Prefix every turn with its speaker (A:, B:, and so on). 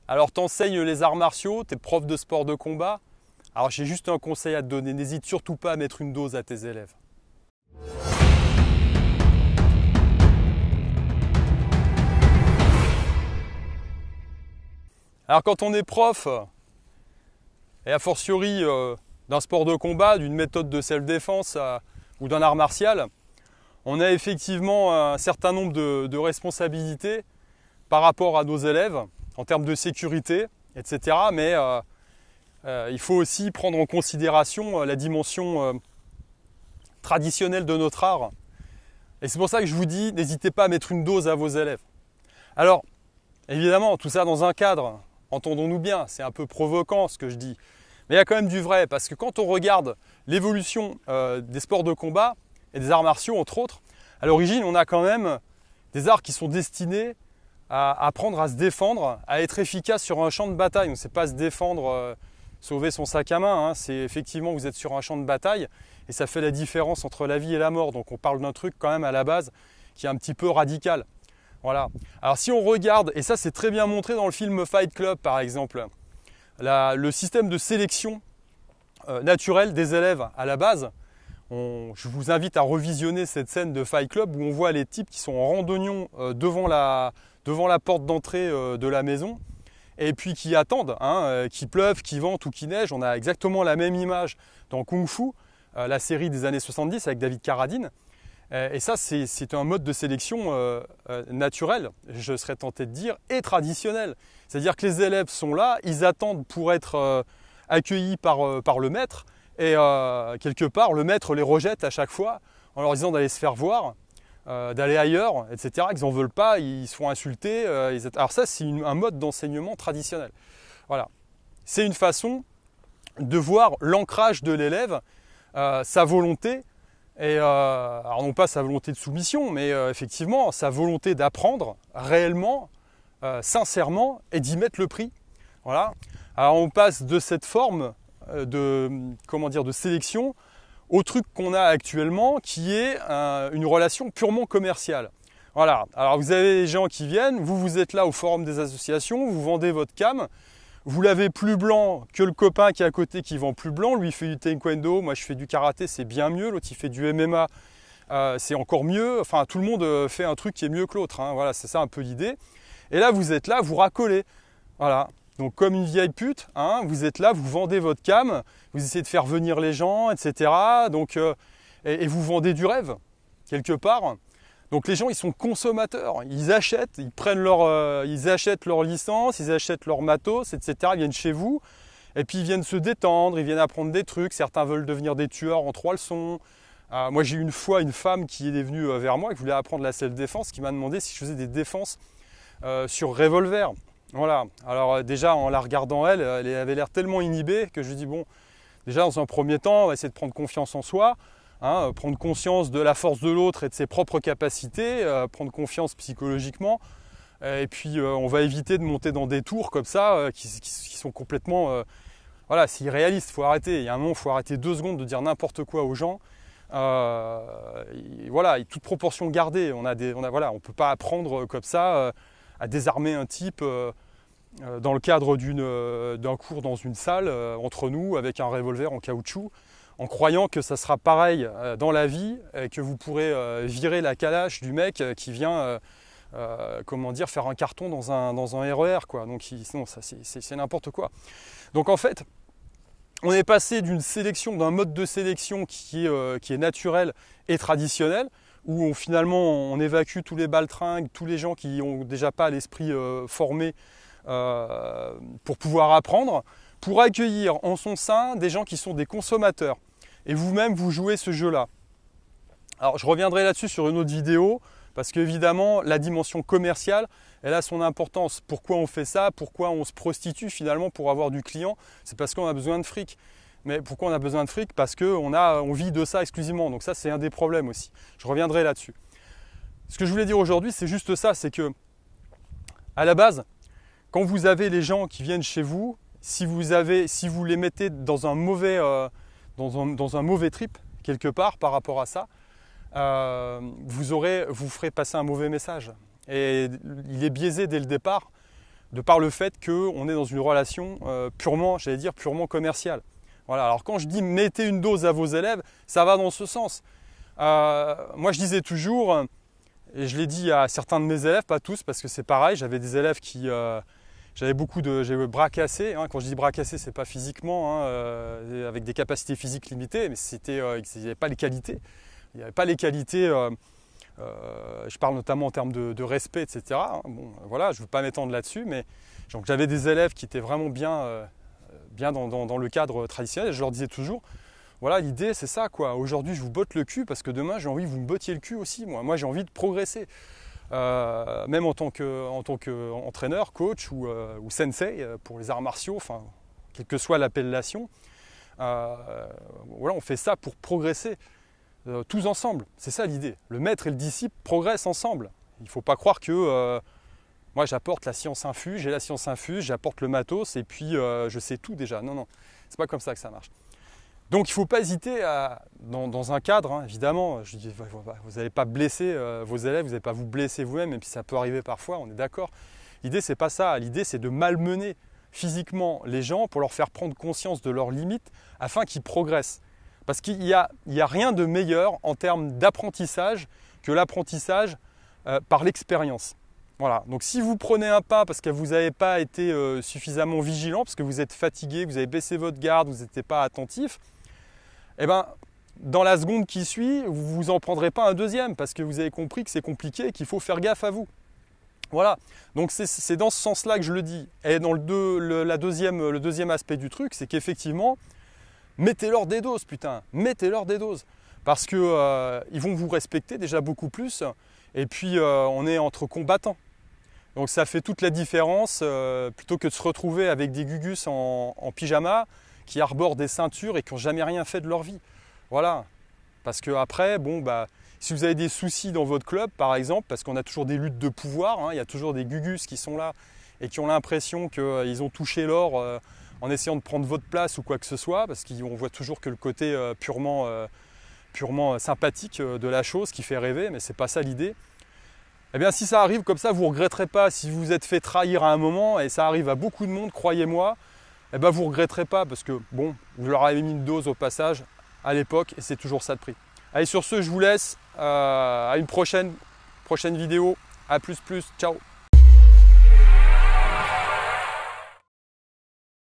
A: Alors t'enseignes les arts martiaux, t'es prof de sport de combat. Alors j'ai juste un conseil à te donner, n'hésite surtout pas à mettre une dose à tes élèves. Alors quand on est prof, et a fortiori d'un sport de combat, d'une méthode de self-défense ou d'un art martial, on a effectivement un certain nombre de responsabilités par rapport à nos élèves, en termes de sécurité, etc. Mais il faut aussi prendre en considération la dimension traditionnelle de notre art. Et c'est pour ça que je vous dis, n'hésitez pas à mettre une dose à vos élèves. Alors, évidemment, tout ça dans un cadre, entendons-nous bien, c'est un peu provoquant ce que je dis. Mais il y a quand même du vrai, parce que quand on regarde l'évolution des sports de combat et des arts martiaux, entre autres, à l'origine, on a quand même des arts qui sont destinés à apprendre à se défendre, à être efficace sur un champ de bataille. Donc, c'est pas se défendre, sauver son sac à main, hein. C'est effectivement, vous êtes sur un champ de bataille et ça fait la différence entre la vie et la mort. Donc, on parle d'un truc quand même à la base qui est un petit peu radical. Voilà. Alors, si on regarde, et ça c'est très bien montré dans le film Fight Club par exemple, le système de sélection naturelle des élèves à la base, je vous invite à revisionner cette scène de Fight Club où on voit les types qui sont en randonnion devant la porte d'entrée de la maison et puis qui attendent, qu'il pleuve, qu'il vente ou qu'il neige. On a exactement la même image dans Kung Fu, la série des années 70 avec David Carradine. Et ça, c'est un mode de sélection naturel, je serais tenté de dire, et traditionnel. C'est-à-dire que les élèves sont là, ils attendent pour être accueillis par le maître, et quelque part, le maître les rejette à chaque fois en leur disant d'aller se faire voir, d'aller ailleurs, etc. Ils n'en veulent pas, ils se font insulter. Alors ça, c'est un mode d'enseignement traditionnel. Voilà. C'est une façon de voir l'ancrage de l'élève, sa volonté, et alors non pas sa volonté de soumission, mais effectivement sa volonté d'apprendre réellement, sincèrement, et d'y mettre le prix. Voilà. Alors on passe de cette forme de sélection au truc qu'on a actuellement, qui est une relation purement commerciale. Voilà. Alors vous avez des gens qui viennent, vous êtes là au forum des associations, vous vendez votre cam. Vous l'avez plus blanc que le copain qui est à côté qui vend plus blanc. Lui, il fait du taekwondo, moi je fais du karaté, c'est bien mieux. L'autre, il fait du MMA, c'est encore mieux. Enfin, tout le monde fait un truc qui est mieux que l'autre. Voilà, c'est ça un peu l'idée. Et là, vous êtes là, vous racolez. Voilà. Donc, comme une vieille pute, vous êtes là, vous vendez votre cam, vous essayez de faire venir les gens, etc. Donc, et vous vendez du rêve, quelque part. Donc les gens, ils sont consommateurs, ils achètent, ils achètent leur licence, ils achètent leur matos, etc. Ils viennent chez vous et puis ils viennent se détendre, ils viennent apprendre des trucs. Certains veulent devenir des tueurs en 3 leçons. Moi, j'ai eu une fois une femme qui est venue vers moi, qui voulait apprendre la self-défense, qui m'a demandé si je faisais des défenses sur revolver. Voilà. Alors déjà, en la regardant elle avait l'air tellement inhibée que je lui dis bon, déjà dans un premier temps, on va essayer de prendre confiance en soi. Prendre conscience de la force de l'autre et de ses propres capacités, prendre confiance psychologiquement, et puis on va éviter de monter dans des tours comme ça qui sont complètement, voilà, c'est irréaliste, il faut arrêter. Il y a un moment, il faut arrêter 2 secondes de dire n'importe quoi aux gens. Voilà, toute proportion gardée. Voilà, on ne peut pas apprendre comme ça à désarmer un type dans le cadre d'un cours dans une salle entre nous avec un revolver en caoutchouc, en croyant que ça sera pareil dans la vie et que vous pourrez virer la calache du mec qui vient faire un carton dans un RER, quoi. Donc sinon, ça c'est n'importe quoi. Donc en fait, on est passé d'un mode de sélection qui est naturel et traditionnel, où finalement on évacue tous les baltringues, tous les gens qui n'ont déjà pas l'esprit formé pour pouvoir apprendre, pour accueillir en son sein des gens qui sont des consommateurs. Et vous-même, vous jouez ce jeu-là. Alors, je reviendrai là-dessus sur une autre vidéo, parce qu'évidemment, la dimension commerciale, elle a son importance. Pourquoi on fait ça? Pourquoi on se prostitue finalement pour avoir du client? C'est parce qu'on a besoin de fric. Mais pourquoi on a besoin de fric? Parce qu'on vit de ça exclusivement. Donc ça, c'est un des problèmes aussi. Je reviendrai là-dessus. Ce que je voulais dire aujourd'hui, c'est juste ça, c'est que, à la base, quand vous avez les gens qui viennent chez vous, si vous les mettez dans un mauvais trip, quelque part, par rapport à ça, vous ferez passer un mauvais message. Et il est biaisé dès le départ de par le fait qu'on est dans une relation purement, j'allais dire, purement commerciale. Voilà. Alors quand je dis mettez une dose à vos élèves, ça va dans ce sens. Moi je disais toujours, et je l'ai dit à certains de mes élèves, pas tous, parce que c'est pareil, j'avais des élèves qui... j'avais le bras cassé. Hein. Quand je dis bras cassé, c'est pas physiquement, hein, avec des capacités physiques limitées, mais il n'y avait pas les qualités. Il n'y avait pas les qualités, je parle notamment en termes de respect, etc. Hein. Bon, voilà, je ne veux pas m'étendre là-dessus, mais j'avais des élèves qui étaient vraiment bien dans le cadre traditionnel. Et je leur disais toujours, voilà, l'idée c'est ça, quoi. Aujourd'hui, je vous botte le cul parce que demain, j'ai envie que vous me bottiez le cul aussi. Moi j'ai envie de progresser. Même en tant qu'entraîneur, coach ou sensei pour les arts martiaux, enfin, quelle que soit l'appellation, voilà, on fait ça pour progresser tous ensemble. C'est ça l'idée. Le maître et le disciple progressent ensemble. Il ne faut pas croire que moi j'apporte la science infuse, j'ai la science infuse, j'apporte le matos et puis je sais tout déjà. Non, non, c'est pas comme ça que ça marche. Donc il ne faut pas hésiter dans un cadre, hein, évidemment, je dis, vous n'allez pas blesser vos élèves, vous n'allez pas vous blesser vous-même, et puis ça peut arriver parfois, on est d'accord. L'idée, c'est pas ça, l'idée, c'est de malmener physiquement les gens pour leur faire prendre conscience de leurs limites afin qu'ils progressent. Parce qu'il n'y a rien de meilleur en termes d'apprentissage que l'apprentissage par l'expérience. Voilà, donc si vous prenez un pas parce que vous n'avez pas été suffisamment vigilant, parce que vous êtes fatigué, vous avez baissé votre garde, vous n'étiez pas attentif, eh ben, dans la seconde qui suit, vous ne vous en prendrez pas un deuxième parce que vous avez compris que c'est compliqué et qu'il faut faire gaffe à vous. Voilà, donc c'est dans ce sens-là que je le dis. Et dans le deuxième aspect du truc, c'est qu'effectivement, mettez-leur des doses, putain, mettez-leur des doses. Parce qu'ils vont vous respecter déjà beaucoup plus. Et puis, on est entre combattants. Donc ça fait toute la différence, plutôt que de se retrouver avec des gugus en pyjama, qui arborent des ceintures et qui n'ont jamais rien fait de leur vie. Voilà. Parce que après, bon, bah, si vous avez des soucis dans votre club, par exemple, parce qu'on a toujours des luttes de pouvoir, hein, il y a toujours des gugus qui sont là et qui ont l'impression qu'ils ont touché l'or en essayant de prendre votre place ou quoi que ce soit, parce qu'on voit toujours que le côté purement sympathique de la chose qui fait rêver, mais ce n'est pas ça l'idée. Eh bien, si ça arrive comme ça, vous ne regretterez pas. Si vous vous êtes fait trahir à un moment, et ça arrive à beaucoup de monde, croyez-moi, eh ben, vous ne regretterez pas parce que, bon, vous leur avez mis une dose au passage à l'époque et c'est toujours ça de prix. Allez, sur ce, je vous laisse. À une prochaine vidéo. À plus, ciao.